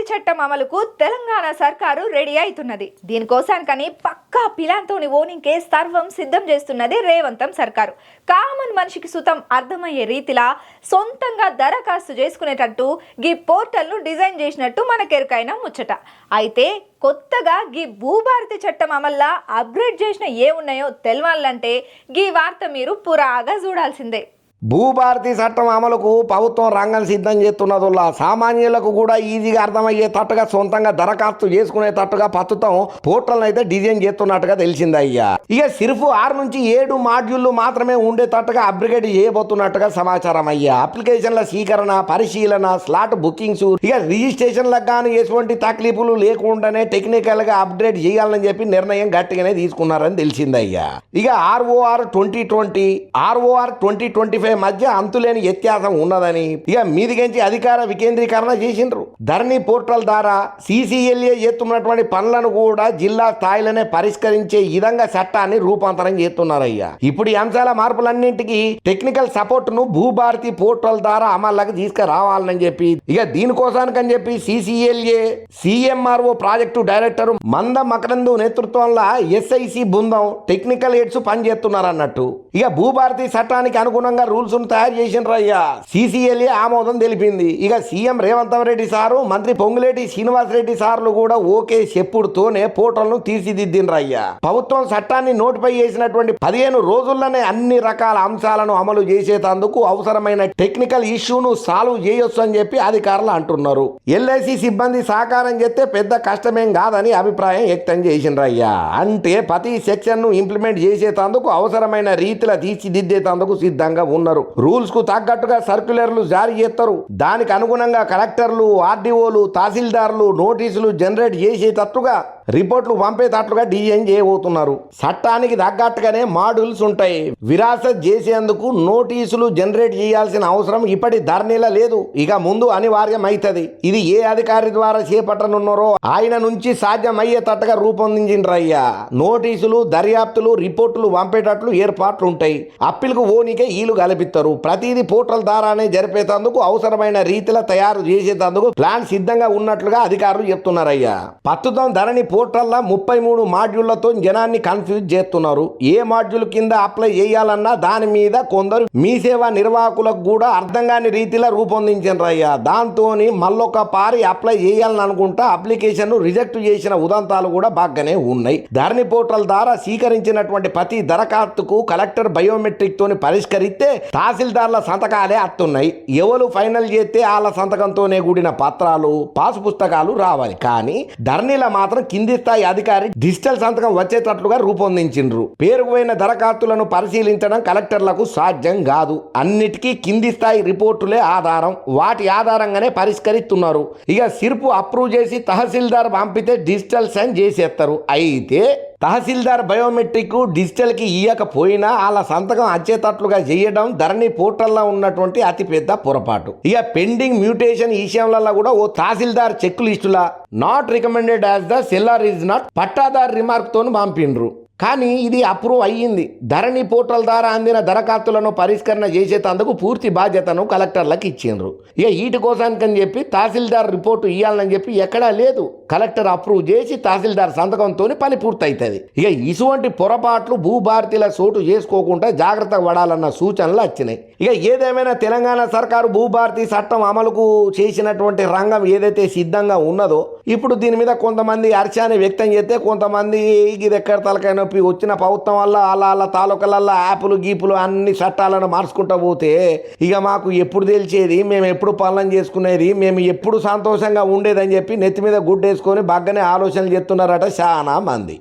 చట్టం అమలుకు తెలంగాణ సర్కారు రెడీ అవుతున్నది. దీనికోసానికని పక్కా పిలాన్తోని ఓనింకే సర్వం సిద్ధం చేస్తున్నది రేవంతం సర్కారు. కామన్ మనిషికి సుతం అర్థమయ్యే రీతిలా సొంతంగా దరఖాస్తు చేసుకునేటట్టు గీ పోర్టల్ను డిజైన్ చేసినట్టు మనకెరుకైన ముచ్చట. అయితే కొత్తగా గీ భూభారతి చట్టం అమల్లా అప్గ్రేడ్ చేసిన ఏమున్నాయో తెలవాలంటే గీ వార్త మీరు పురాగా చూడాల్సిందే. భూభారతి చట్టం అమలుకు ప్రభుత్వం రంగం సిద్ధం చేస్తున్నదిలా సామాన్యులకు కూడా ఈజీగా అర్థమయ్యేటట్టుగా సొంతంగా దరఖాస్తు చేసుకునేటట్టుగా ప్రస్తుతం పోర్టల్ అయితే డిజైన్ చేస్తున్నట్టుగా తెలిసింది అయ్యా. ఇక సిర్ఫ్ 6 నుంచి 7 మాడ్యూళ్లు మాత్రమే ఉండేటట్టుగా అప్గ్రేడ్ చేయబోతున్నట్టుగా సమాచారం అయ్యా. అప్లికేషన్ల స్వీకరణ, పరిశీలన, స్లాట్ బుకింగ్స్, ఇక రిజిస్ట్రేషన్లకు కానీ ఎటువంటి తక్లీఫులు లేకుండానే టెక్నికల్ గా అప్గ్రేడ్ చేయాలని చెప్పి నిర్ణయం గట్టిగానే తీసుకున్నారని తెలిసింది అయ్యా. ఇక ROR 2020 ROR 2025 మధ్య అంతులేని వ్యత్యాసం ఉన్నదని ఇక మీదికెంచి అధికార వికేంద్రీకరణ చేసిండ్రు. ధరణి పోర్టల్ ద్వారా CCLA చేస్తున్నటువంటి పనులను కూడా జిల్లా స్థాయిలోనే పరిష్కరించే విధంగా చట్టాన్ని రూపాంతరం చేస్తున్నారయ్యా. ఇప్పుడు ఈ అంశాల మార్పులన్నింటికి టెక్నికల్ సపోర్ట్ ను భూభారతి పోర్టల్ ద్వారా అమల్లోకి తీసుకురావాలని చెప్పి ఇక దీనికోసానికని చెప్పి CCLA CMRO ప్రాజెక్టు డైరెక్టర్ మంద మకరందు నేతృత్వంలో SIC బృందం టెక్నికల్ ఎయిడ్స్ పనిచేస్తున్నారన్నట్టు. ఇక భూభారతి చట్టానికి అనుగుణంగా రూల్స్ తయారు చేసిండ్రయ్యా. CCLA ఆమోదం తెలిపింది. ఇక సీఎం రేవంత్ రెడ్డి సారు, మంత్రి పొంగులేటి శ్రీనివాసరెడ్డి సార్లు కూడా ఓకే చెప్పుడుతోనే పోర్టల్ ను తీర్చిదిద్దిండ్రయ్యా. ప్రభుత్వం చట్టాన్ని నోటిఫై చేసినటువంటి 15 రోజుల్లోనే అన్ని రకాల అంశాలను అమలు చేసేందుకు అవసరమైన టెక్నికల్ ఇష్యూను సాల్వ్ చేయొచ్చు అని చెప్పి అధికారులు అంటున్నారు. LIC సిబ్బంది సహకారం చేస్తే పెద్ద కష్టమేం కాదని అభిప్రాయం వ్యక్తం చేసిండ్రయ్యా. అంటే ప్రతి సెక్షన్ ను ఇంప్లిమెంట్ చేసేందుకు అవసరమైన రీతిలో తీర్చిదిద్దేందుకు సిద్ధంగా ఉన్నారు. రూల్స్ కు తగ్గట్టుగా సర్క్యులర్లు జారీ చేస్తారు. దానికి అనుగుణంగా కలెక్టర్లు, RDOలు, తహసీల్దార్లు నోటీసులు జనరేట్ చేసేటట్టుగా రిపోర్ట్లు పంపేటట్లుగా డిజైన్ చేయబోతున్నారు. చట్టానికి తగ్గట్టుగానే మాడ్యూల్స్ ఉంటాయి. విరాసత్ చేసేందుకు నోటీసులు జనరేట్ చేయాల్సిన అవసరం ఇప్పటి ధరణిలో లేదు. ఇక ముందు అనివార్యం అవుతుంది. ఇది ఏ అధికారి ద్వారా చేపట్టనున్నారో ఆయన నుంచి సాధ్యమయ్యేటట్టుగా రూపొందించిండ్రయ్యా. నోటీసులు, దర్యాప్తులు, రిపోర్టులు పంపేటట్లు ఏర్పాట్లు ఉంటాయి. అప్పీల్కు ఓనికే ఈలు కల్పిస్తారు. ప్రతిదీ పోర్టల్ ద్వారానే జరిపేందుకు అవసరమైన రీతిలో తయారు చేసేందుకు ప్లాన్ సిద్ధంగా ఉన్నట్లుగా అధికారులు చెప్తున్నారయ్యా. ప్రస్తుతం ధరణి పోర్టల్లో 33 మాడ్యూళ్లతో జనాన్ని కన్ఫ్యూజ్ చేస్తున్నారు. ఏ మాడ్యూల్ కింద అప్లై చేయాలన్నా దాని మీద కొందరు మీ సేవా నిర్వాహకులకు కూడా అర్థం కాని రీతిలో రూపొందించారయ్యా. దాంతో మళ్ళొక పారి అప్లై చేయాలని అనుకుంటా అప్లికేషన్ రిజెక్ట్ చేసిన ఉదంతాలు కూడా బాగానే ఉన్నాయి. ధరణి పోర్టల్ ద్వారా స్వీకరించినటువంటి ప్రతి దరఖాస్తుకు కలెక్టర్ బయోమెట్రిక్ తోని పరిష్కరిస్తే తహసీల్దార్ల సంతకాలే అత్తున్నాయి. ఎవరు ఫైనల్ చేస్తే వాళ్ళ సంతకంతోనే కూడిన పత్రాలు, పాసు పుస్తకాలు రావాలి. కానీ ధరణిలో మాత్రం కింది స్థాయి అధికారి డిజిటల్ సంతకం వచ్చేటట్లుగా రూపొందించిండ్రు. పేరుకుపోయిన దరఖాస్తులను పరిశీలించడం కలెక్టర్లకు సాధ్యం కాదు. అన్నిటికీ కింది స్థాయి రిపోర్టులే ఆధారం. వాటి ఆధారంగానే పరిష్కరిస్తున్నారు. ఇక సిర్పు అప్రూవ్ చేసి తహసీల్దార్ పంపితే డిజిటల్ సైన్ చేసేస్తారు. అయితే తహసీల్దార్ బయోమెట్రిక్ డిజిటల్కి ఇయ్యకపోయినా వాళ్ళ సంతకం వచ్చేటట్లుగా చేయడం ధరణి పోర్టల్లో ఉన్నటువంటి అతిపెద్ద పొరపాటు. ఇక పెండింగ్ మ్యూటేషన్ విషయంలో కూడా ఓ తహసీల్దార్ చెక్ లిస్టులా not recommended as the seller is not pattadar remark తోని పంపిండ్రు. కానీ ఇది అప్రూవ్ అయ్యింది. ధరణి పోర్టల్ ద్వారా అందిన దరఖాస్తులను పరిష్కరణ చేసేందుకు పూర్తి బాధ్యతను కలెక్టర్లకు ఇచ్చిండ్రు. ఇక వీటి కోసానికని చెప్పి తహసీల్దార్ రిపోర్టు ఇవ్వాలని చెప్పి ఎక్కడా లేదు. కలెక్టర్ అప్రూవ్ చేసి తహసీల్దార్ సంతకంతో పని పూర్తవుతుంది. ఇక ఇటువంటి పొరపాట్లు భూభారతిల చోటు చేసుకోకుండా జాగ్రత్త పడాలన్న సూచనలు వచ్చినాయి. ఇక ఏదేమైనా తెలంగాణ సర్కారు భూభారతి చట్టం అమలుకు చేసినటువంటి రంగం ఏదైతే సిద్ధంగా ఉన్నదో ఇప్పుడు దీని మీద కొంతమంది హర్షాన్ని వ్యక్తం చేస్తే కొంతమంది ఇది ఎక్కడ తలకైనా వచ్చిన ప్రభుత్వం వల్ల అలా తాలూకాలల్లో యాపులు గీపులు అన్ని చట్టాలను మార్చుకుంటూ పోతే ఇక మాకు ఎప్పుడు తెలిసేది, మేము ఎప్పుడు పాలన చేసుకునేది, మేము ఎప్పుడు సంతోషంగా ఉండేదని చెప్పి నెత్తి మీద గుడ్డేసుకొని బాగానే ఆలోచనలు చేస్తున్నారట చాలా మంది.